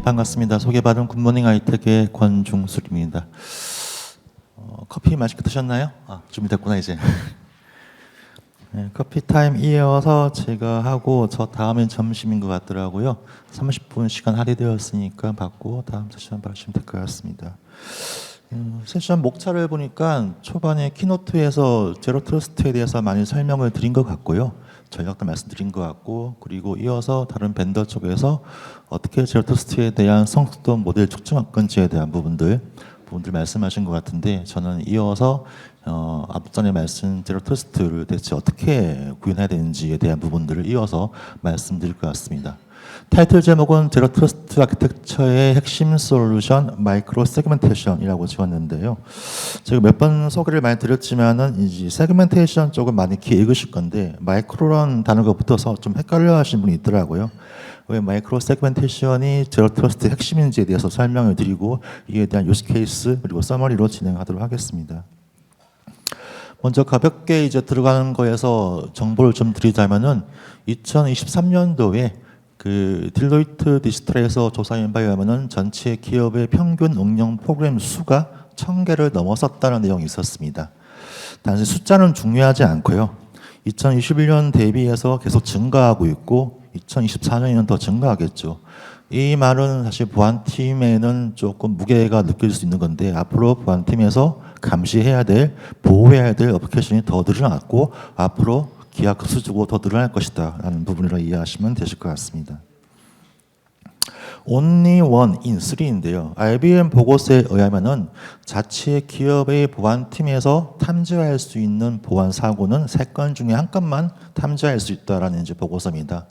반갑습니다. 소개받은 굿모닝 아이텍의 권중술입니다. 커피 맛있게 드셨나요? 준비됐구나 이제. 네, 커피 타임 이어서 제가 하고 저 다음엔 점심인 것 같더라고요. 30분 시간 할애되었으니까 받고 다음 세션 받으시면 될 것 같습니다. 세션 목차를 보니까 초반에 키노트에서 제로 트러스트에 대해서 많이 설명을 드린 것 같고요. 전략도 말씀드린 것 같고, 그리고 이어서 다른 벤더 쪽에서 어떻게 제로 트러스트에 대한 성숙도 모델 측정할 건지에 대한 부분들 말씀하신 것 같은데, 저는 이어서 앞전에 말씀 제로 트러스트를 대체 어떻게 구현해야 되는지에 대한 부분들을 이어서 말씀드릴 것 같습니다. 타이틀 제목은 제로 트러스트 아키텍처의 핵심 솔루션 마이크로 세그멘테이션이라고 지었는데요. 제가 몇 번 소개를 많이 드렸지만은 이제 세그멘테이션 쪽은 많이 읽으실 건데 마이크로라는 단어가 붙어서 좀 헷갈려 하시는 분이 있더라고요. 왜 마이크로 세그멘테이션이 제로 트러스트 핵심인지에 대해서 설명을 드리고 이에 대한 유스 케이스 그리고 서머리로 진행하도록 하겠습니다. 먼저 가볍게 이제 들어가는 거에서 정보를 좀 드리자면은 2023년도에 그 딜로이트 디지털에서 조사한 바에 의하면은 전체 기업의 평균 응용 프로그램 수가 1000개를 넘어섰다는 내용이 있었습니다. 단지 숫자는 중요하지 않고요. 2021년 대비해서 계속 증가하고 있고 2024년에는 더 증가하겠죠. 이 말은 사실 보안팀에는 조금 무게가 느껴질 수 있는 건데 앞으로 보안팀에서 감시해야 될, 보호해야 될 어플리케이션이 더 늘어났고 앞으로 기하 급수적으로 더 늘어날 것이다 라는 부분으로 이해하시면 되실 것 같습니다. Only one in three인데요. IBM 보고서에 의하면은 자체 기업의 보안팀에서 탐지할 수 있는 보안 사고는 3건 중에 1건만 탐지할 수 있다라는 이제 보고서입니다.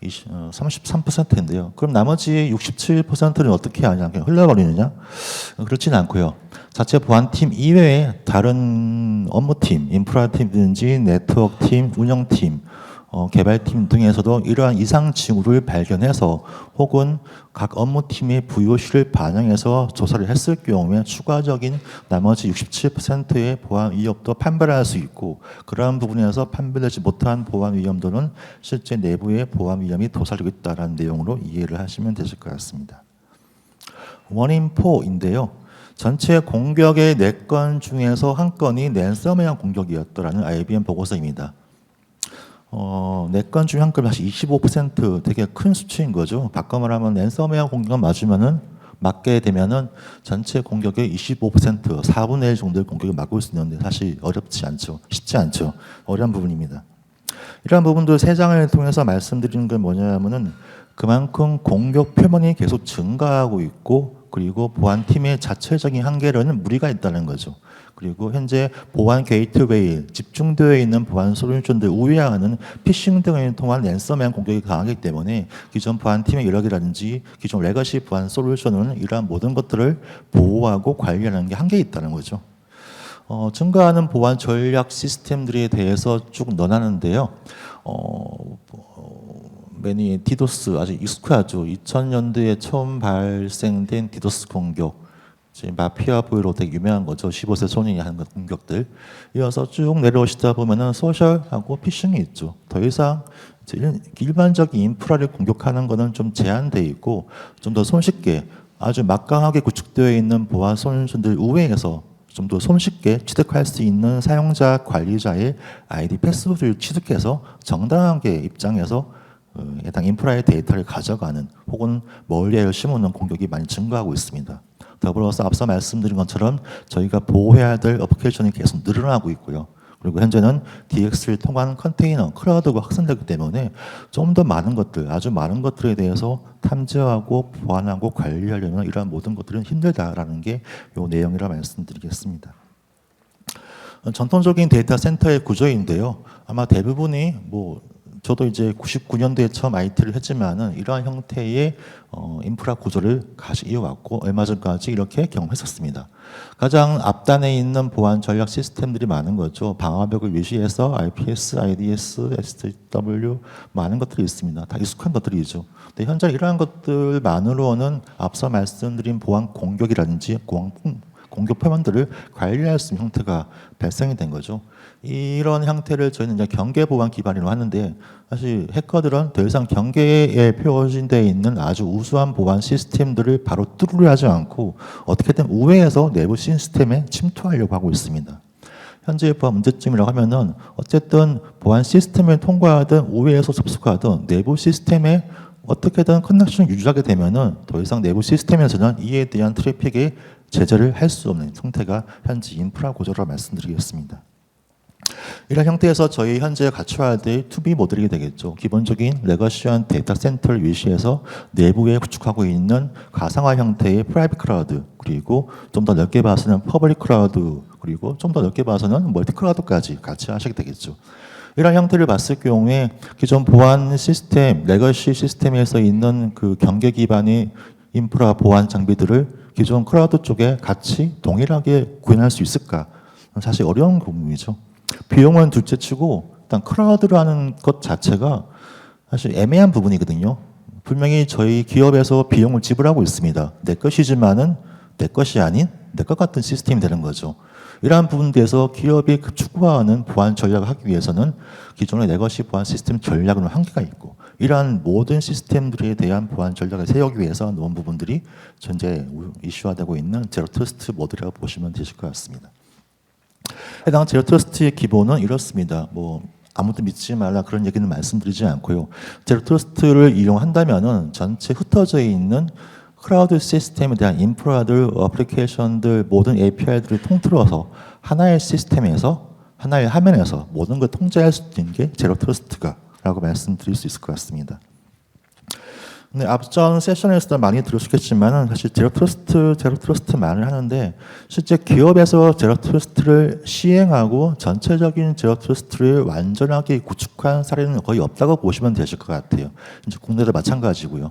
33%인데요. 그럼 나머지 67%는 어떻게 하냐? 그냥 흘러버리느냐? 그렇지는 않고요. 자체 보안팀 이외에 다른 업무팀, 인프라팀이든지 네트워크팀, 운영팀, 개발팀 등에서도 이러한 이상 징후를 발견해서 혹은 각 업무팀의 부요실을 반영해서 조사를 했을 경우에 추가적인 나머지 67%의 보안 위협도 판별할 수 있고 그러한 부분에서 판별되지 못한 보안 위험도는 실제 내부의 보안 위험이 도사리고 있다는 내용으로 이해를 하시면 되실 것 같습니다. 원인4인데요. 전체 공격의 4건 중에서 1건이 랜섬웨어 공격이었더라는 IBM 보고서입니다. 4건 중에 1건 다시 25% 되게 큰 수치인 거죠. 바꿔 말하면 랜섬웨어 공격만 맞게 되면은 전체 공격의 25%, 4분의 1 정도의 공격을 막을 수 있는데 사실 어렵지 않죠. 쉽지 않죠. 어려운 부분입니다. 이러한 부분들 3장을 통해서 말씀드리는 건 뭐냐면은 그만큼 공격 표본이 계속 증가하고 있고 그리고 보안팀의 자체적인 한계로는 무리가 있다는 거죠. 그리고 현재 보안 게이트웨이, 집중되어 있는 보안 솔루션들 우회하는 피싱 등을 통한 랜섬웨어 공격이 강하기 때문에 기존 보안팀의 이력이라든지 기존 레거시 보안 솔루션은 이러한 모든 것들을 보호하고 관리하는 게 한계에 있다는 거죠. 증가하는 보안 전략 시스템들에 대해서 쭉 논하는데요. 매니 디도스 아주 익숙하죠. 2000년대에 처음 발생된 디도스 공격. 마피아 부여로 되게 유명한 거죠. 15세 소년이 하는 공격들. 이어서 쭉 내려오시다 보면은 소셜하고 피싱이 있죠. 더 이상 일반적인 인프라를 공격하는 거는 좀 제한되어 있고 좀 더 손쉽게 아주 막강하게 구축되어 있는 보안 솔루션들 우회해서 좀 더 손쉽게 취득할 수 있는 사용자 관리자의 아이디 패스워드를 취득해서 정당하게 입장해서 해당 인프라의 데이터를 가져가는 혹은 멀리에 심어놓는 공격이 많이 증가하고 있습니다. 더불어서 앞서 말씀드린 것처럼 저희가 보호해야 될 어플리케이션이 계속 늘어나고 있고요. 그리고 현재는 DX를 통한 컨테이너, 클라우드가 확산되기 때문에 좀 더 많은 것들, 아주 많은 것들에 대해서 탐지하고 보완하고 관리하려면 이러한 모든 것들은 힘들다라는 게 이 내용이라 말씀드리겠습니다. 전통적인 데이터 센터의 구조인데요. 아마 대부분이 저도 이제 99년도에 처음 IT를 했지만은 이러한 형태의 인프라 구조를 같이 이어왔고 얼마 전까지 이렇게 경험했었습니다. 가장 앞단에 있는 보안 전략 시스템들이 많은 거죠. 방화벽을 위시해서 IPS, IDS, SW 많은 것들이 있습니다. 다 익숙한 것들이죠. 근데 현재 이러한 것들만으로는 앞서 말씀드린 보안 공격이라든지 공격 화면들을 관리할 수 있는 형태가 발생이 된 거죠. 이런 형태를 저희는 이제 경계 보안 기반으로 하는데, 사실 해커들은 더 이상 경계에 표시되어 있는 아주 우수한 보안 시스템들을 바로 뚫으려 하지 않고 어떻게든 우회해서 내부 시스템에 침투하려고 하고 있습니다. 현재의 보안 문제점이라고 하면은 어쨌든 보안 시스템을 통과하든 우회해서 접속하든 내부 시스템에 어떻게든 커넥션을 유지하게 되면은 더 이상 내부 시스템에서는 이에 대한 트래픽에 제재를 할 수 없는 형태가 현재 인프라 구조라고 말씀드리겠습니다. 이런 형태에서 저희 현재 갖춰야 될 투비 모델이 되겠죠. 기본적인 레거시한 데이터 센터를 위시해서 내부에 구축하고 있는 가상화 형태의 프라이빗 클라우드, 그리고 좀 더 넓게 봐서는 퍼블릭 클라우드, 그리고 좀 더 넓게 봐서는 멀티 클라우드까지 같이 하시게 되겠죠. 이런 형태를 봤을 경우에 기존 보안 시스템, 레거시 시스템에서 있는 그 경계 기반의 인프라 보안 장비들을 기존 클라우드 쪽에 같이 동일하게 구현할 수 있을까? 사실 어려운 부분이죠. 비용은 둘째치고 일단 클라우드라는 것 자체가 사실 애매한 부분이거든요. 분명히 저희 기업에서 비용을 지불하고 있습니다. 내 것이지만은 내 것이 아닌 내 것 같은 시스템이 되는 거죠. 이러한 부분에서 기업이 추구하는 보안 전략을 하기 위해서는 기존의 레거시 보안 시스템 전략은 한계가 있고, 이러한 모든 시스템들에 대한 보안 전략을 세우기 위해서 놓은 부분들이 현재 이슈화되고 있는 제로 트러스트 모델이라고 보시면 되실 것 같습니다. 해당 제로 트러스트의 기본은 이렇습니다. 뭐 아무도 믿지 말라 그런 얘기는 말씀드리지 않고요. 제로 트러스트를 이용한다면은 전체 흩어져 있는 클라우드 시스템에 대한 인프라들, 어플리케이션들, 모든 API들을 통틀어서 하나의 시스템에서, 하나의 화면에서 모든 걸 통제할 수 있는 게 제로 트러스트가라고 말씀드릴 수 있을 것 같습니다. 네, 앞전 세션에서도 많이 들으셨겠지만 사실 제로 트러스트만을 하는데, 실제 기업에서 제로 트러스트를 시행하고 전체적인 제로 트러스트를 완전하게 구축한 사례는 거의 없다고 보시면 되실 것 같아요. 이제 국내도 마찬가지고요.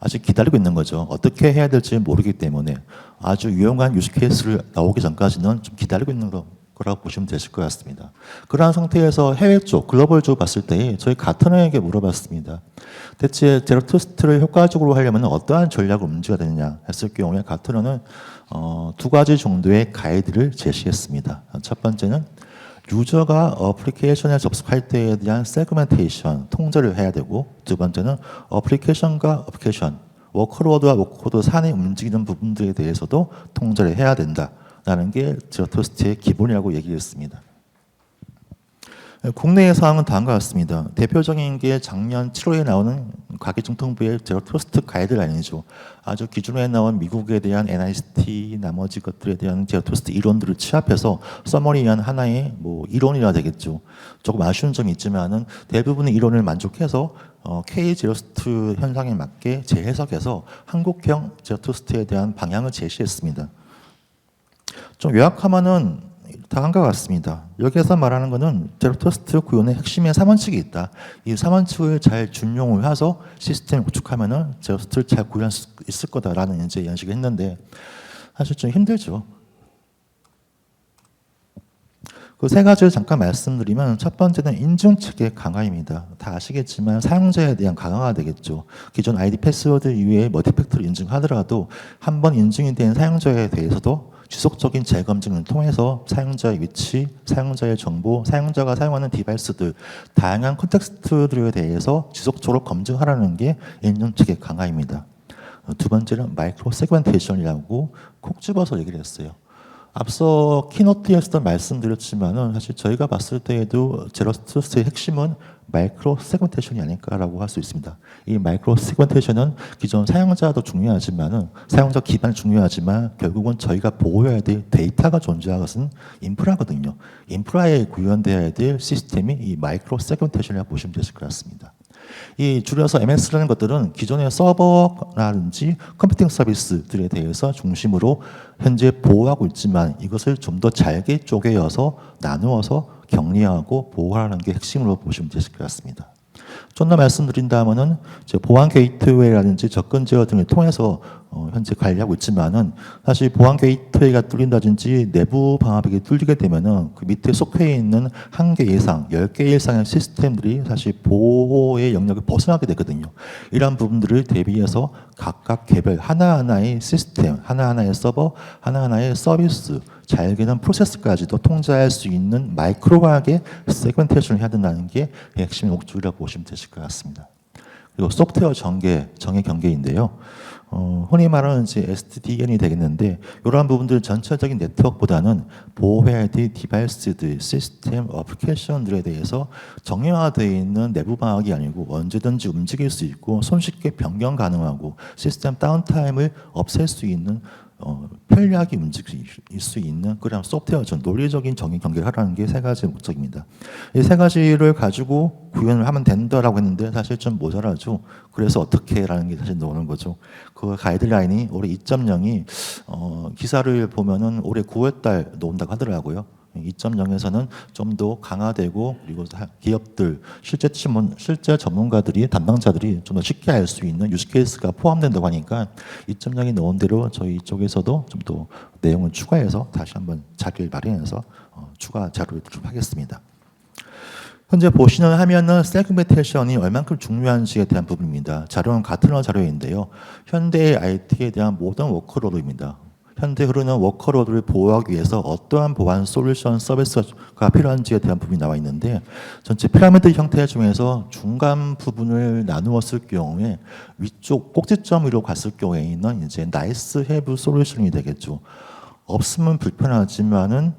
아직 기다리고 있는 거죠. 어떻게 해야 될지 모르기 때문에 아주 유용한 유즈 케이스를 나오기 전까지는 좀 기다리고 있는 거라고 보시면 되실 것 같습니다. 그러한 상태에서 해외 쪽, 글로벌 쪽 봤을 때 저희 가트너에게 물어봤습니다. 대체 제로 트러스트를 효과적으로 하려면 어떠한 전략을 움직여야 되느냐 했을 경우에 가트너는 두 가지 정도의 가이드를 제시했습니다. 첫 번째는 유저가 어플리케이션에 접속할 때에 대한 세그멘테이션, 통제를 해야 되고, 두 번째는 어플리케이션과 어플리케이션, 워크로드와 워크로드 산에 움직이는 부분들에 대해서도 통제를 해야 된다라는 게 제로 트러스트의 기본이라고 얘기했습니다. 국내의 상황은 다음과 같습니다. 대표적인 게 작년 7월에 나오는 과기정통부의 제로 트러스트 가이드라인이죠. 아주 기존에 나온 미국에 대한 NIST 나머지 것들에 대한 제로 트러스트 이론들을 취합해서 서머리한 하나의 뭐 이론이라 되겠죠. 조금 아쉬운 점이 있지만은 대부분의 이론을 만족해서 K 제로 트러스트 현상에 맞게 재해석해서 한국형 제로 트러스트에 대한 방향을 제시했습니다. 좀 요약하면은 다음과 같습니다. 여기에서 말하는 것은 제로 트러스트 구현의 핵심의 3원칙이 있다. 이 3원칙을 잘 준용을 해서 시스템을 구축하면은 제로 트러스트를 잘 구현할 수 있을 거다라는 이제 연식을 했는데, 사실 좀 힘들죠. 그 세 가지를 잠깐 말씀드리면, 첫 번째는 인증 체계 강화입니다. 다 아시겠지만 사용자에 대한 강화가 되겠죠. 기존 아이디 패스워드 이외에 멀티팩터를 인증하더라도 한 번 인증이 된 사용자에 대해서도 지속적인 재검증을 통해서 사용자의 위치, 사용자의 정보, 사용자가 사용하는 디바이스들, 다양한 콘텍스트들에 대해서 지속적으로 검증하라는 게 인증체계 강화입니다. 두 번째는 마이크로 세그멘테이션이라고 콕 집어서 얘기를 했어요. 앞서 키노트에서도 말씀드렸지만은 사실 저희가 봤을 때에도 제로 트러스트의 핵심은 마이크로 세그멘테이션이 아닐까라고 할 수 있습니다. 이 마이크로 세그멘테이션은 기존 사용자도 중요하지만은 사용자 기반이 중요하지만 결국은 저희가 보호해야 될 데이터가 존재하는 것은 인프라거든요. 인프라에 구현되어야 될 시스템이 이 마이크로 세그멘테이션이라고 보시면 되실 것 같습니다. 이 줄여서 MS라는 것들은 기존의 서버라든지 컴퓨팅 서비스들에 대해서 중심으로 현재 보호하고 있지만 이것을 좀 더 잘게 쪼개어서 나누어서 격리하고 보호하는 게 핵심으로 보시면 되실 것 같습니다. 좀 더 말씀드린다면은 보안 게이트웨이라든지 접근 제어 등을 통해서 현재 관리하고 있지만은 사실 보안 게이트웨이가 뚫린다든지 내부 방화벽이 뚫리게 되면은 그 밑에 속해 있는 한 개 이상, 10개 이상의 시스템들이 사실 보호의 영역을 벗어나게 되거든요. 이러한 부분들을 대비해서 각각 개별 하나하나의 시스템, 하나하나의 서버, 하나하나의 서비스, 잘게는 프로세스까지도 통제할 수 있는 마이크로하게 세그멘테이션을 해야 된다는 게 핵심 목적이라고 보시면 되실 것 같습니다. 그리고 소프트웨어 정의 경계인데요. 흔히 말하는 이제 SDN이 되겠는데 이러한 부분들 전체적인 네트워크보다는 보호해야 될 디바이스들, 시스템, 어플리케이션들에 대해서 정형화되어 있는 내부 방역이 아니고 언제든지 움직일 수 있고 손쉽게 변경 가능하고 시스템 다운타임을 없앨 수 있는 편리하게 움직일 수 있는 그런 소프트웨어 논리적인 정의 경계를 하라는 게 세 가지 목적입니다. 이 세 가지를 가지고 구현을 하면 된다라고 했는데 사실 좀 모자라죠. 그래서 어떻게 라는 게 사실 나오는 거죠. 그 가이드라인이 올해 2.0이 기사를 보면은 올해 9월달 나온다고 하더라고요. 2.0에서는 좀 더 강화되고 그리고 기업들 실제 전문가들이 담당자들이 좀 더 쉽게 알 수 있는 유스 케이스가 포함된다고 하니까 2.0이 나온 대로 저희 쪽에서도 좀 더 내용을 추가해서 다시 한번 자료를 마련해서 추가 자료를 좀 하겠습니다. 현재 보시는 화면은 세그멘테이션이 얼만큼 중요한지에 대한 부분입니다. 자료는 같은 자료인데요. 현대의 IT에 대한 모든 워크로드입니다. 현재 흐르는 워커로드를 보호하기 위해서 어떠한 보안 솔루션 서비스가 필요한지에 대한 부분이 나와 있는데 전체 피라미드 형태 중에서 중간 부분을 나누었을 경우에 위쪽 꼭지점 위로 갔을 경우에는 이제 나이스 해브 솔루션이 되겠죠. 없으면 불편하지만은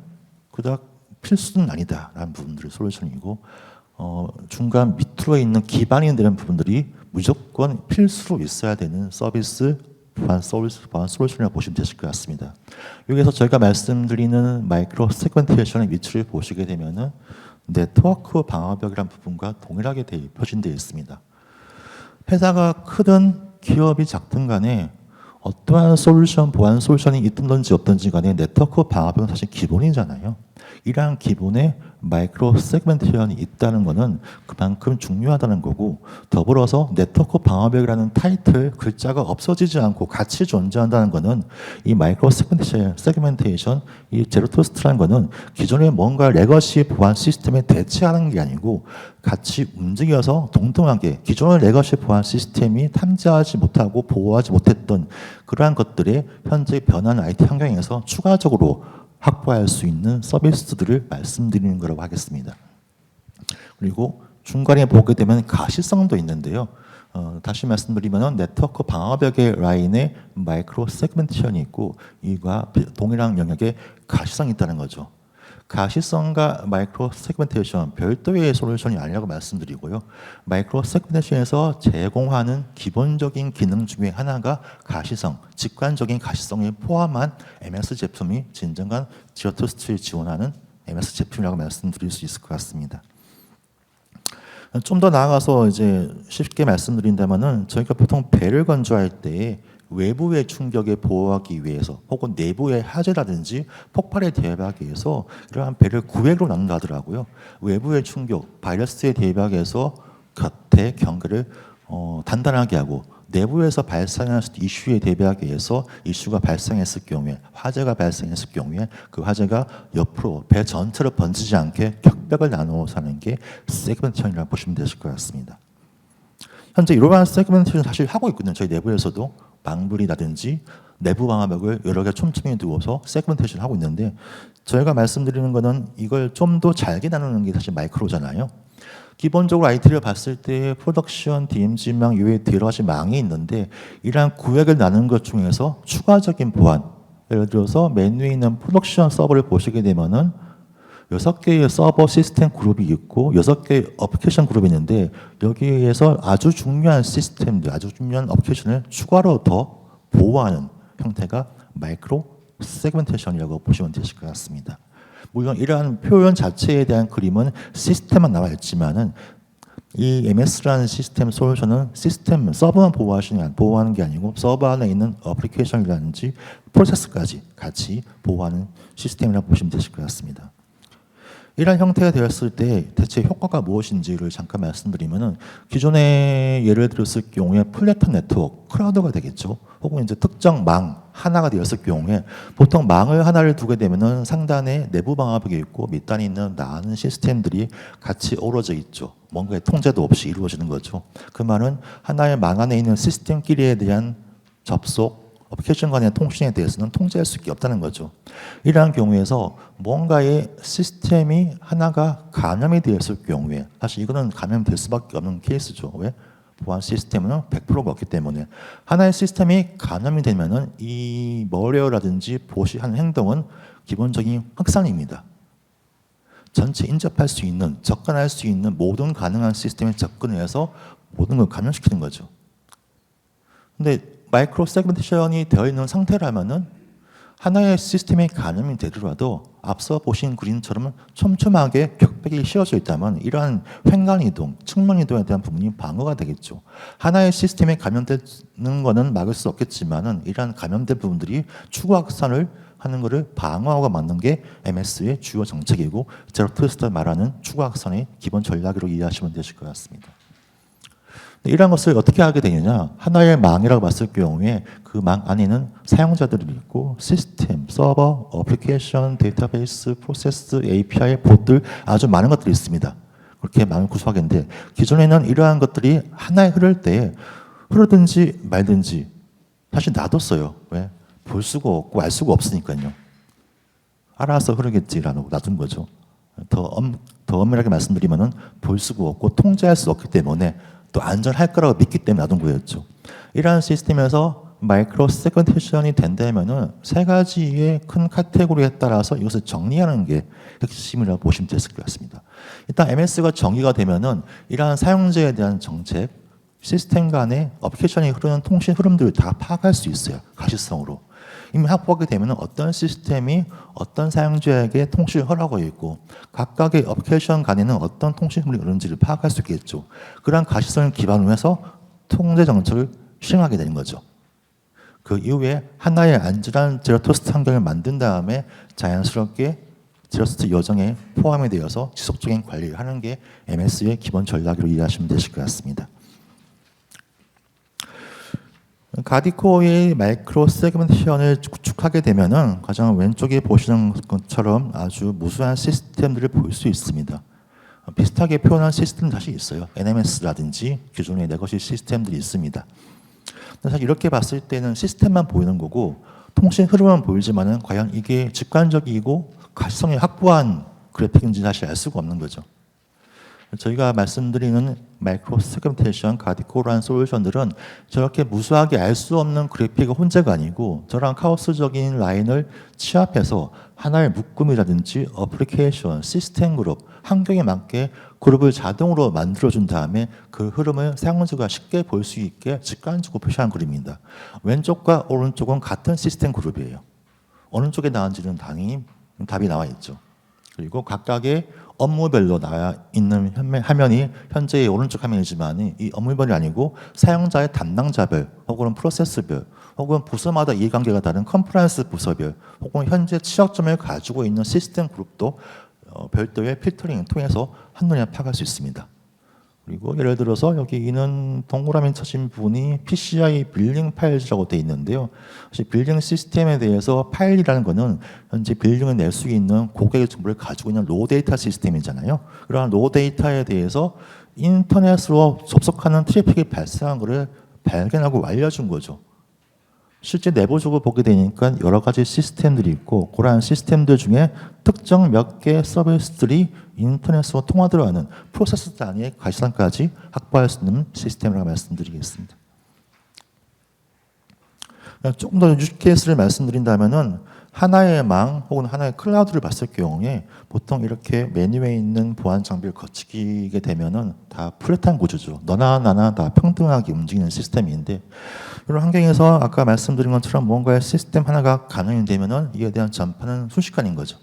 그닥 필수는 아니다라는 부분들이 솔루션이고 중간 밑으로 있는 기반이 되는 부분들이 무조건 필수로 있어야 되는 서비스 보안 솔루션이라고 보시면 되실 것 같습니다. 여기서 저희가 말씀드리는 마이크로 세그멘테이션의 위치를 보시게 되면은 네트워크 방화벽이라는 부분과 동일하게 표준되어 있습니다. 회사가 크든 기업이 작든 간에 어떠한 보안 솔루션이 있든지 없든지 간에 네트워크 방화벽은 사실 기본이잖아요. 이러한 기본에 마이크로 세그멘테이션이 있다는 것은 그만큼 중요하다는 거고 더불어서 네트워크 방화벽이라는 타이틀 글자가 없어지지 않고 같이 존재한다는 것은 이 마이크로 세그멘테이션 이 제로 트러스트라는 것은 기존의 뭔가 레거시 보안 시스템에 대체하는 게 아니고 같이 움직여서 동등하게 기존의 레거시 보안 시스템이 탐지하지 못하고 보호하지 못했던 그러한 것들의 현재 변화하는 IT 환경에서 추가적으로 확보할 수 있는 서비스들을 말씀드리는 거라고 하겠습니다. 그리고 중간에 보게 되면 가시성도 있는데요. 다시 말씀드리면 네트워크 방화벽의 라인에 마이크로 세그멘테이션이 있고 이와 동일한 영역에 가시성이 있다는 거죠. 가시성과 마이크로 세그멘테이션 별도의 솔루션이 아니라고 말씀드리고요. 마이크로 세그멘테이션에서 제공하는 기본적인 기능 중에 하나가 가시성, 직관적인 가시성을 포함한 MS 제품이 진정한 제로 트러스트를 지원하는 MS 제품이라고 말씀드릴 수 있을 것 같습니다. 좀 더 나아가서 이제 쉽게 말씀드린다면은 저희가 보통 배를 건조할 때 외부의 충격에 보호하기 위해서 혹은 내부의 화재라든지 폭발에 대비하기 위해서 이러한 배를 구획으로 나눈다 하더라고요. 외부의 충격, 바이러스에 대비하기 위해서 곁에 경계를 단단하게 하고 내부에서 발생할 이슈에 대비하기 위해서 이슈가 발생했을 경우에 화재가 발생했을 경우에 그 화재가 옆으로 배 전체로 번지지 않게 격벽을 나누어서 하는 게 세그멘테이션이라고 보시면 되실 것 같습니다. 현재 이러한 세그멘테이션 사실 하고 있거든요. 저희 내부에서도 망불이라든지 내부 방화벽을 여러 개 촘촘히 두어서 세그멘테이션 하고 있는데 저희가 말씀드리는 거는 이걸 좀 더 잘게 나누는 게 사실 마이크로잖아요. 기본적으로 IT를 봤을 때 프로덕션, DMZ망, 이외에 여러 가지 망이 있는데 이러한 구획을 나누는 것 중에서 추가적인 보안, 예를 들어서 맨 위에 있는 프로덕션 서버를 보시게 되면은 6개의 서버 시스템 그룹이 있고 6개의 어플리케이션 그룹이 있는데 여기에서 아주 중요한 시스템들, 아주 중요한 어플리케이션을 추가로 더 보호하는 형태가 마이크로 세그멘테이션이라고 보시면 되실 것 같습니다. 물론 이러한 표현 자체에 대한 그림은 시스템만 나와 있지만은 이 MS라는 시스템 솔루션은 시스템 서버만 보호하는 게 아니고 서버 안에 있는 어플리케이션이라든지 프로세스까지 같이 보호하는 시스템이라고 보시면 되실 것 같습니다. 이런 형태가 되었을 때 대체 효과가 무엇인지를 잠깐 말씀드리면은 기존에 예를 들었을 경우에 플래터 네트워크, 클라우드가 되겠죠. 혹은 이제 특정 망 하나가 되었을 경우에 보통 망을 하나를 두게 되면은 상단에 내부 방화벽이 있고 밑단에 있는 많은 시스템들이 같이 어우러져 있죠. 뭔가의 통제도 없이 이루어지는 거죠. 그 말은 하나의 망 안에 있는 시스템끼리에 대한 접속, 어플리케이션 간의 통신에 대해서는 통제할 수 없다는 거죠. 이러한 경우에서 뭔가의 시스템이 하나가 감염이 되었을 경우에 사실 이거는 감염될 수밖에 없는 케이스죠. 왜? 보안 시스템은 100%가 없기 때문에 하나의 시스템이 감염이 되면은 이 멀웨어라든지 보시하는 행동은 기본적인 확산입니다. 전체 인접할 수 있는, 접근할 수 있는 모든 가능한 시스템에 접근해서 모든 걸 감염시키는 거죠. 근데 마이크로 세그멘테이션이 되어 있는 상태라면은 하나의 시스템에 감염이 되더라도 앞서 보신 그림처럼 촘촘하게 격벽이 씌워져 있다면 이러한 횡간 이동, 측면 이동에 대한 부분이 방어가 되겠죠. 하나의 시스템에 감염되는 것은 막을 수 없겠지만은 이러한 감염된 부분들이 추가 확산을 하는 것을 방어하고 막는 게 MS의 주요 정책이고 제로 트러스트 말하는 추가 확산의 기본 전략으로 이해하시면 되실 것 같습니다. 이런 것을 어떻게 하게 되느냐? 하나의 망이라고 봤을 경우에 그 망 안에는 사용자들이 있고 시스템, 서버, 어플리케이션, 데이터베이스, 프로세스, API, 봇들 아주 많은 것들이 있습니다. 그렇게 망을 구성하겠는데 기존에는 이러한 것들이 하나에 흐를 때 흐르든지 말든지 사실 놔뒀어요. 왜? 볼 수가 없고 알 수가 없으니까요. 알아서 흐르겠지라고 놔둔 거죠. 더 엄밀하게 말씀드리면은 볼 수가 없고 통제할 수 없기 때문에 또 안전할 거라고 믿기 때문에 놔둔 거였죠. 이러한 시스템에서 마이크로 세그멘테이션이 된다면은 세 가지의 큰 카테고리에 따라서 이것을 정리하는 게 핵심이라고 보시면 됐을 것 같습니다. 일단 MS가 정의가 되면은 이러한 사용자에 대한 정책, 시스템 간의 어플리케이션이 흐르는 통신 흐름들을 다 파악할 수 있어요. 가시성으로. 이미 확보하게 되면 어떤 시스템이 어떤 사용자에게 통신을 허락하고 있고 각각의 어플리케이션 간에는 어떤 통신 흐름이 흐르는지를 파악할 수 있겠죠. 그러한 가시성을 기반으로 해서 통제 정책을 시행하게 되는 거죠. 그 이후에 하나의 안전한 제로 트러스트 환경을 만든 다음에 자연스럽게 제로 트러스트 여정에 포함이 되어서 지속적인 관리를 하는 게 MS의 기본 전략으로 이해하시면 되실 것 같습니다. 가디코어의 마이크로 세그멘테이션을 구축하게 되면은 가장 왼쪽에 보시는 것처럼 아주 무수한 시스템들을 볼 수 있습니다. 비슷하게 표현한 시스템 다시 있어요. NMS라든지 기존의 레거시 시스템들이 있습니다. 사실 이렇게 봤을 때는 시스템만 보이는 거고 통신 흐름만 보이지만은 과연 이게 직관적이고 가시성이 확보한 그래픽인지 사실 알 수가 없는 거죠. 저희가 말씀드리는 마이크로 세그멘테이션, 가디코어라는 솔루션들은 저렇게 무수하게 알 수 없는 그래픽의 혼재가 아니고 저런 카오스적인 라인을 취합해서 하나의 묶음이라든지 어플리케이션, 시스템 그룹, 환경에 맞게 그룹을 자동으로 만들어준 다음에 그 흐름을 사용자가 쉽게 볼 수 있게 직관적으로 표시한 그림입니다. 왼쪽과 오른쪽은 같은 시스템 그룹이에요. 어느 쪽에 나왔는지는 당연히 답이 나와 있죠. 그리고 각각의 업무별로 나와 있는 화면이 현재의 오른쪽 화면이지만 이 업무별이 아니고 사용자의 담당자별 혹은 프로세스별 혹은 부서마다 이해관계가 다른 컴플라이언스 부서별 혹은 현재 취약점을 가지고 있는 시스템 그룹도 별도의 필터링을 통해서 한눈에 파악할 수 있습니다. 그리고 예를 들어서 여기 있는 동그라미 쳐진 부분이 PCI 빌링 파일즈라고 되어 있는데요. 사실 빌링 시스템에 대해서 파일이라는 것은 현재 빌링을 낼 수 있는 고객의 정보를 가지고 있는 로 데이터 시스템이잖아요. 그러한 로 데이터에 대해서 인터넷으로 접속하는 트래픽이 발생한 것을 발견하고 알려준 거죠. 실제 내부적으로 보게 되니까 여러 가지 시스템들이 있고 그러한 시스템들 중에 특정 몇 개의 서비스들이 인터넷으로 통하도록 하는 프로세스 단위의 가시성까지 확보할 수 있는 시스템이라고 말씀드리겠습니다. 조금 더 유즈 케이스를 말씀드린다면은 하나의 망 혹은 하나의 클라우드를 봤을 경우에 보통 이렇게 메뉴에 있는 보안 장비를 거치게 되면은 다 플랫한 구조죠. 너나 나나 다 평등하게 움직이는 시스템인데 이런 환경에서 아까 말씀드린 것처럼 뭔가의 시스템 하나가 감염이 되면은 이에 대한 전파는 순식간인 거죠.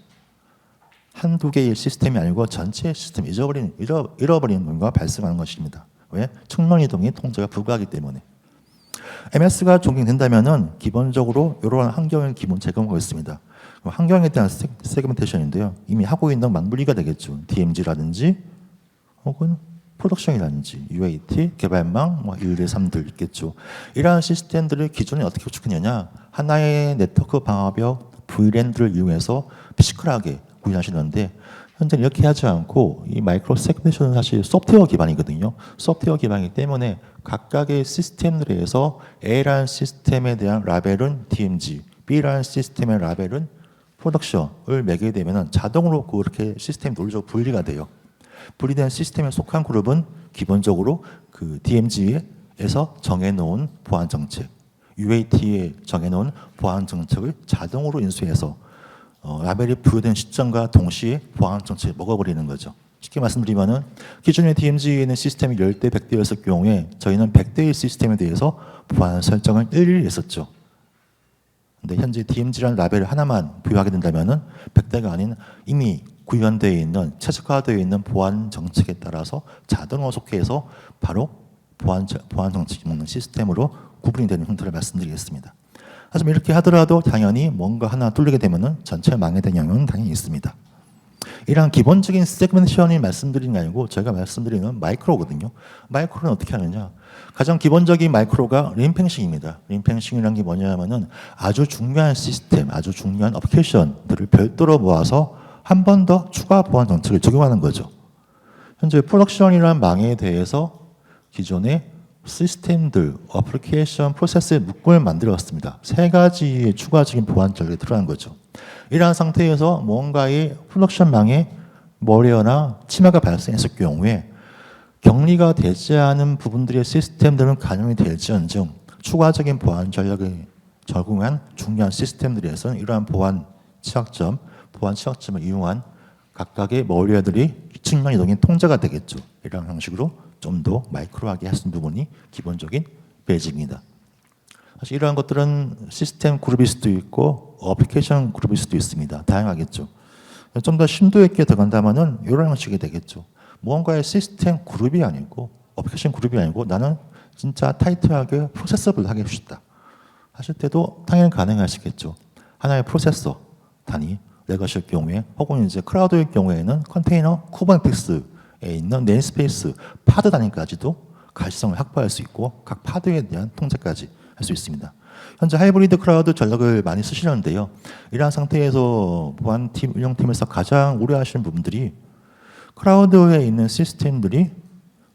한두 개의 시스템이 아니고 전체의 시스템 잃어버리는 경우가 발생하는 것입니다. 왜? 측면 이동이 통제가 불가하기 때문에. MS가 적용된다면은 기본적으로 이러한 환경을 기본 제공하고 있습니다. 환경에 대한 세그멘테이션인데요. 이미 하고 있는 막 분리가 되겠죠. DMZ라든지 혹은 프로덕션이라든지 UAT, 개발망, 1, 2, 3들 있겠죠. 이러한 시스템들을 기존에 어떻게 구축했느냐. 하나의 네트워크 방화벽 VLAN들을 이용해서 피지컬하게 구현하시는데 현재 이렇게 하지 않고 이 마이크로 세그멘테이션은 사실 소프트웨어 기반이거든요. 소프트웨어 기반이기 때문에 각각의 시스템들에서 A라는 시스템에 대한 라벨은 DMZ, B라는 시스템의 라벨은 프로덕션을 매게 되면 자동으로 그렇게 시스템이 논리적으로 분리가 돼요. 분리된 시스템에 속한 그룹은 기본적으로 그 DMZ에서 정해놓은 보안 정책, UAT에 정해놓은 보안 정책을 자동으로 인수해서 라벨이 부여된 시점과 동시에 보안 정책을 먹어버리는 거죠. 쉽게 말씀드리면은 기존의 DMZ에 있는 시스템이 10대, 100대였을 경우에 저희는 100대의 시스템에 대해서 보안 설정을 일일이 했었죠. 근데 현재 DMZ라는 라벨을 하나만 부여하게 된다면은 100대가 아닌 이미 구현되어 있는 최적화되어 있는 보안 정책에 따라서 자동으로 속해서 바로 보안 정책이 먹는 시스템으로 구분이 되는 형태를 말씀드리겠습니다. 하지만 이렇게 하더라도 당연히 뭔가 하나 뚫리게 되면은 전체 망해되는 영향은 당연히 있습니다. 이러한 기본적인 세그멘테이션이 말씀드리는 게 아니고 저희가 말씀드리는 마이크로거든요. 마이크로는 어떻게 하느냐? 가장 기본적인 마이크로가 림팽싱입니다. 림팽싱이라는 게 뭐냐면은 아주 중요한 시스템, 아주 중요한 어플리케이션들을 별도로 모아서 한 번 더 추가 보안 정책을 적용하는 거죠. 현재 프로덕션이라는 망에 대해서 기존의 시스템들, 어플리케이션, 프로세스의 묶음을 만들었습니다. 세 가지의 추가적인 보안 전략이 들어간 거죠. 이러한 상태에서 뭔가의 프로덕션망에 머리어나 침해가 발생했을 경우에 격리가 되지 않은 부분들의 시스템들은 가용이 될지언정 추가적인 보안 전략을 적용한 중요한 시스템들에서는 이러한 보안 취약점을 이용한 각각의 머리어들이 측면 이동인 통제가 되겠죠. 이러한 방식으로 좀 더 마이크로하게 할 수 있는 부분이 기본적인 베이직입니다. 사실 이러한 것들은 시스템 그룹일 수도 있고 어플리케이션 그룹일 수도 있습니다. 다양하겠죠. 좀 더 심도 있게 들어간다면은 이런 형식이 되겠죠. 무언가의 시스템 그룹이 아니고 어플리케이션 그룹이 아니고 나는 진짜 타이트하게 프로세서를 하게 싶다 하실 때도 당연히 가능하시겠죠. 하나의 프로세서 단위 레거시일 경우에 혹은 이제 클라우드일 경우에는 컨테이너 쿠버네티스에 있는 네임스페이스 파드 단위까지도 가시성을 확보할 수 있고 각 파드에 대한 통제까지 할 수 있습니다. 현재 하이브리드 클라우드 전략을 많이 쓰시는데요. 이러한 상태에서 보안팀, 운영팀에서 가장 우려하시는 부분들이 클라우드에 있는 시스템들이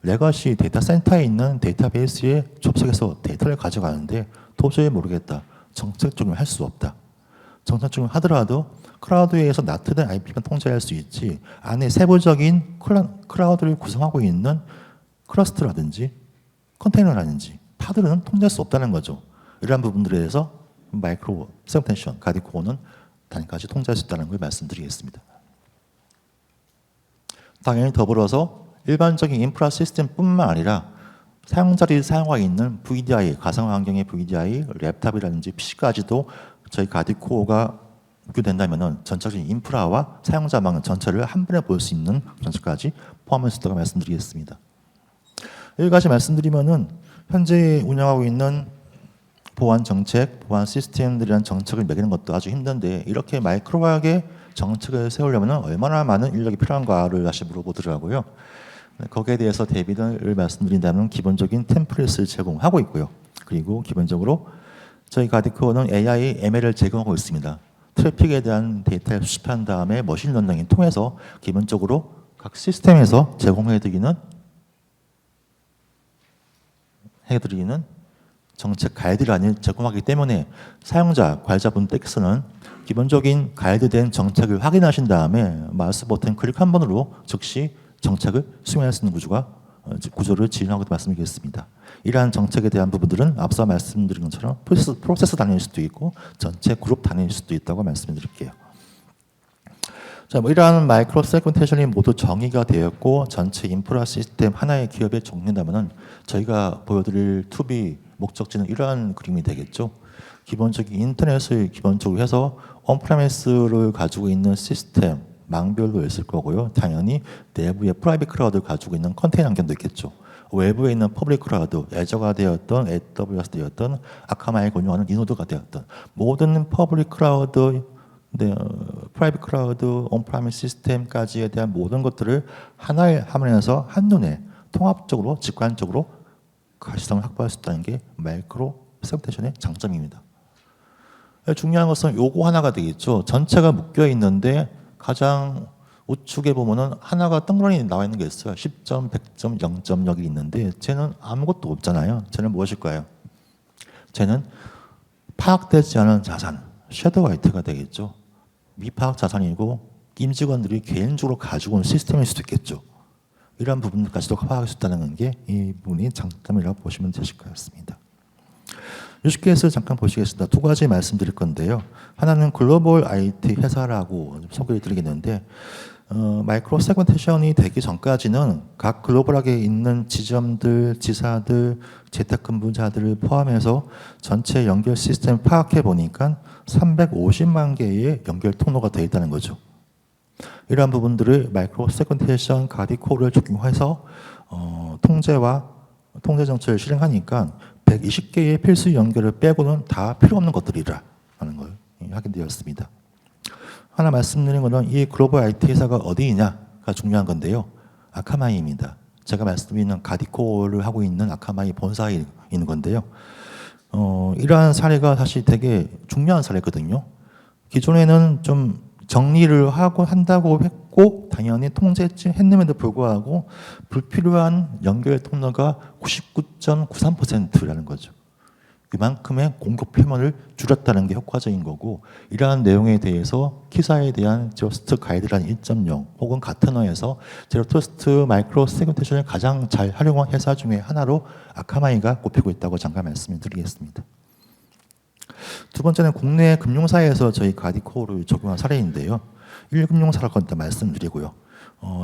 레거시 데이터 센터에 있는 데이터베이스에 접속해서 데이터를 가져가는데 도저히 모르겠다. 정책 적용을 할 수 없다. 정책 적용을 하더라도 클라우드에서 나트된 IP만 통제할 수 있지 안에 세부적인 클라우드를 구성하고 있는 클러스터라든지 컨테이너라든지 파드는 통제할 수 없다는 거죠. 이러한 부분들에 대해서 마이크로 세그멘테이션, 가디코어는 단위까지 통제할 수 있다는 걸 말씀드리겠습니다. 당연히 더불어서 일반적인 인프라 시스템뿐만 아니라 사용자들이 사용하고 있는 VDI, 가상환경의 VDI, 랩탑이라든지 PC까지도 저희 가디코어가 구현된다면 전체적인 인프라와 사용자망 전체를 한 번에 볼 수 있는 전체까지 포함할 수 있다고 말씀드리겠습니다. 여기까지 말씀드리면은 현재 운영하고 있는 보안 정책, 보안 시스템들이란 정책을 매기는 것도 아주 힘든데 이렇게 마이크로하게 정책을 세우려면 얼마나 많은 인력이 필요한가를 다시 물어보더라고요. 거기에 대해서 대비를 말씀드린다면 기본적인 템플릿을 제공하고 있고요. 그리고 기본적으로 저희 가디코어는 AI, ML을 제공하고 있습니다. 트래픽에 대한 데이터를 수집한 다음에 머신러닝을 통해서 기본적으로 각 시스템에서 제공해드리는 정책 가이드라인을 제공하기 때문에 사용자, 관리자분들께서는 기본적인 가이드된 정책을 확인하신 다음에 마우스 버튼 클릭 한 번으로 즉시 정책을 수행할 수 있는 구조를 지향하고 말씀드리겠습니다. 이러한 정책에 대한 부분들은 앞서 말씀드린 것처럼 프로세스 단위일 수도 있고 전체 그룹 단위일 수도 있다고 말씀드릴게요. 자, 이러한 마이크로 세그멘테이션이 모두 정의가 되었고 전체 인프라 시스템 하나의 기업에 적용된다면 저희가 보여드릴 투비 목적지는 이러한 그림이 되겠죠. 기본적인 인터넷을 기본적으로 해서 온프레미스를 가지고 있는 시스템 망별로 있을 거고요. 당연히 내부에 프라이빗 클라우드를 가지고 있는 컨테이너 환경도 있겠죠. 외부에 있는 퍼블릭 클라우드, 애저가 되었던 AWS 되었던 아카마이가 운영하는 리노드가 되었던 모든 퍼블릭 클라우드는 근데 프라이빗 클라우드, 온프라미스 시스템까지에 대한 모든 것들을 하나의 화면에서 한눈에 통합적으로 직관적으로 가시성을 확보할 수 있다는 게 마이크로 세그멘테이션의 장점입니다. 중요한 것은 요거 하나가 되겠죠. 전체가 묶여 있는데 가장 우측에 보면은 하나가 덩그러니 나와 있는 게 있어요. 10점, 100점, 0점 여기 있는데 쟤는 아무것도 없잖아요. 쟤는 무엇일까요? 쟤는 파악되지 않은 자산, 섀도우 화이트가 되겠죠. 미파악 자산이고 임직원들이 개인적으로 가지고 온 시스템일 수도 있겠죠. 이러한 부분까지도 파악할 수 있다는 게 이 부분이 장점이라고 보시면 되실 것 같습니다. 유즈케이스 잠깐 보시겠습니다. 두 가지 말씀드릴 건데요. 하나는 글로벌 IT 회사라고 소개를 드리겠는데 마이크로 세그멘테이션이 되기 전까지는 각 글로벌하게 있는 지점들, 지사들, 재택근무자들을 포함해서 전체 연결 시스템을 파악해 보니까 350만 개의 연결 통로가 되어 있다는 거죠. 이러한 부분들을 마이크로 세그멘테이션 가디코를 적용해서 통제 정책을 실행하니까 120개의 필수 연결을 빼고는 다 필요 없는 것들이라는 걸 확인되었습니다. 하나 말씀드린 것은 이 글로벌 IT 회사가 어디이냐가 중요한 건데요. 아카마이입니다. 제가 말씀드리는 가디코를 하고 있는 아카마이 본사에 있는 건데요. 이러한 사례가 사실 되게 중요한 사례거든요. 기존에는 좀 정리를 한다고 했고 당연히 통제했음에도 불구하고 불필요한 연결 통로가 99.93%라는 거죠. 그만큼의 공급 표면을 줄였다는 게 효과적인 거고 이러한 내용에 대해서 키사에 대한 제로트러스트 가이드라인 1.0 혹은 가트너에서 제로트러스트 마이크로 세그멘테이션을 가장 잘 활용한 회사 중에 하나로 아카마이가 꼽히고 있다고 잠깐 말씀을 드리겠습니다. 두 번째는 국내 금융사에서 저희 가디코를 적용한 사례인데요. 1금융사라고 일단 말씀드리고요.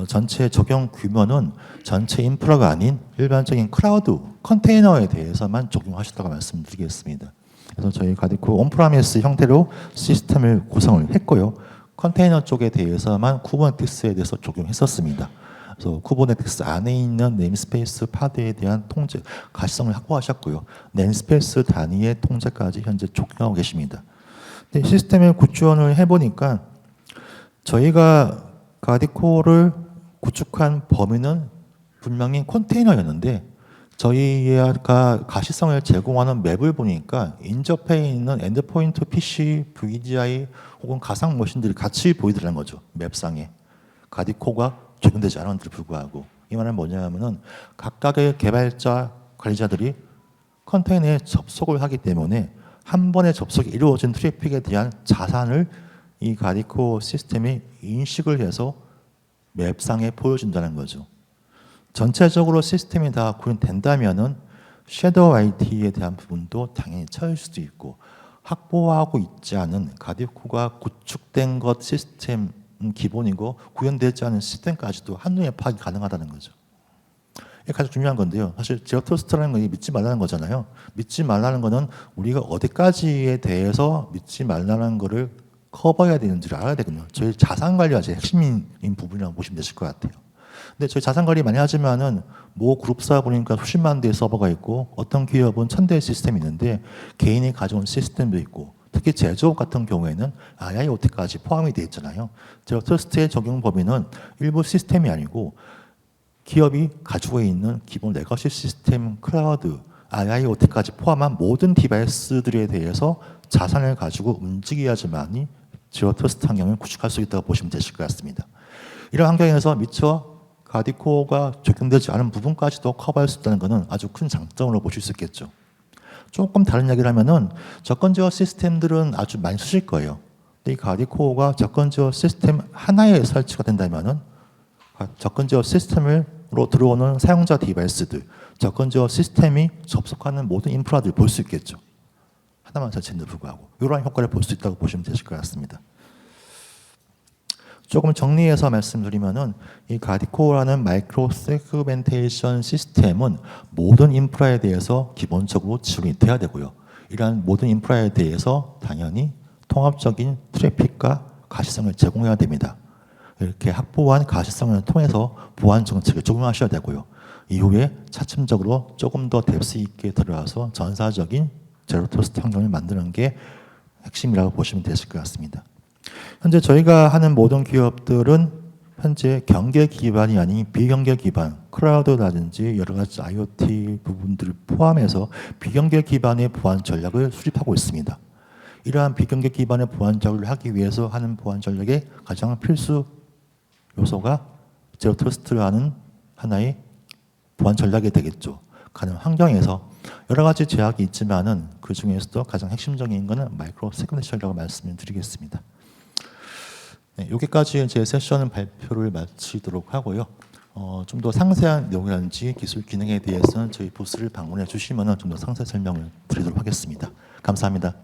전체 적용 규모는 전체 인프라가 아닌 일반적인 클라우드 컨테이너에 대해서만 적용하셨다고 말씀드리겠습니다. 그래서 저희 가디코 온프라미스 형태로 시스템을 구성을 했고요. 컨테이너 쪽에 대해서만 쿠버네티스에 대해서 적용했었습니다. 그래서 쿠버네티스 안에 있는 네임스페이스 파드에 대한 통제, 가시성을 확보하셨고요. 네임스페이스 단위의 통제까지 현재 적용하고 계십니다. 근데 시스템을 구축을 해보니까 저희가 가디코를 구축한 범위는 분명히 컨테이너였는데 저희가 가시성을 제공하는 맵을 보니까 인접해 있는 엔드포인트 PC, VDI 혹은 가상 머신들이 같이 보이더라는 거죠. 맵상에. 가디코가 적용되지 않았는데도 불구하고 이 말은 뭐냐면은 각각의 개발자, 관리자들이 컨테이너에 접속을 하기 때문에 한 번에 접속이 이루어진 트래픽에 대한 자산을 이 가디코 시스템이 인식을 해서 맵상에 보여준다는 거죠. 전체적으로 시스템이 다 구현된다면은 섀도우 IT에 대한 부분도 당연히 처할 수도 있고 확보하고 있지 않은 가디코가 구축된 것 시스템 기본이고 구현되지 않은 시스템까지도 한눈에 파악이 가능하다는 거죠. 이게 가장 중요한 건데요. 사실 제로트러스트라는 건 믿지 말라는 거잖아요. 믿지 말라는 거는 우리가 어디까지에 대해서 믿지 말라는 거를 커버해야 되는지를 알아야 되거든요. 저희 자산 관리가 제일 핵심인 부분이라고 보시면 되실 것 같아요. 근데 저희 자산 관리 많이 하지만은 모 그룹사 보니까 수십만 대의 서버가 있고 어떤 기업은 1000대의 시스템이 있는데 개인이 가져온 시스템도 있고 특히 제조업 같은 경우에는 IIoT까지 포함이 되어 있잖아요. 제로트러스트의 적용 범위는 일부 시스템이 아니고 기업이 가지고 있는 기본 레거시 시스템, 클라우드, IIoT까지 포함한 모든 디바이스들에 대해서 자산을 가지고 움직여야지만이 제로트러스트 환경을 구축할 수 있다고 보시면 되실 것 같습니다. 이런 환경에서 미처 가디코가 적용되지 않은 부분까지도 커버할 수 있다는 것은 아주 큰 장점으로 보실 수 있겠죠. 조금 다른 이야기를 하면은 접근 제어 시스템들은 아주 많이 쓰실 거예요. 근데 이 가디코가 접근 제어 시스템 하나에 설치가 된다면은 접근 제어 시스템으로 들어오는 사용자 디바이스들, 접근 제어 시스템이 접속하는 모든 인프라들을 볼 수 있겠죠. 하나만 설치했는데 불구하고 이러한 효과를 볼 수 있다고 보시면 되실 것 같습니다. 조금 정리해서 말씀드리면은 이 가디코라는 마이크로 세그멘테이션 시스템은 모든 인프라에 대해서 기본적으로 지원이 돼야 되고요. 이러한 모든 인프라에 대해서 당연히 통합적인 트래픽과 가시성을 제공해야 됩니다. 이렇게 확보한 가시성을 통해서 보안 정책을 적용하셔야 되고요. 이후에 차츰적으로 조금 더 뎁스 있게 들어와서 전사적인 제로트러스트 환경을 만드는 게 핵심이라고 보시면 되실 것 같습니다. 현재 저희가 하는 모든 기업들은 현재 경계 기반이 아닌 비경계 기반, 클라우드라든지 여러 가지 IoT 부분들을 포함해서 비경계 기반의 보안 전략을 수립하고 있습니다. 이러한 비경계 기반의 보안 전략을 하기 위해서 하는 보안 전략의 가장 필수 요소가 제로 트러스트라는 하나의 보안 전략이 되겠죠. 가는 환경에서 여러 가지 제약이 있지만은 그 중에서도 가장 핵심적인 것은 마이크로 세그멘테이션이라고 말씀을 드리겠습니다. 네, 여기까지 제 세션은 발표를 마치도록 하고요. 좀 더 상세한 내용이라든지 기술 기능에 대해서는 저희 부스를 방문해 주시면 좀 더 상세 설명을 드리도록 하겠습니다. 감사합니다.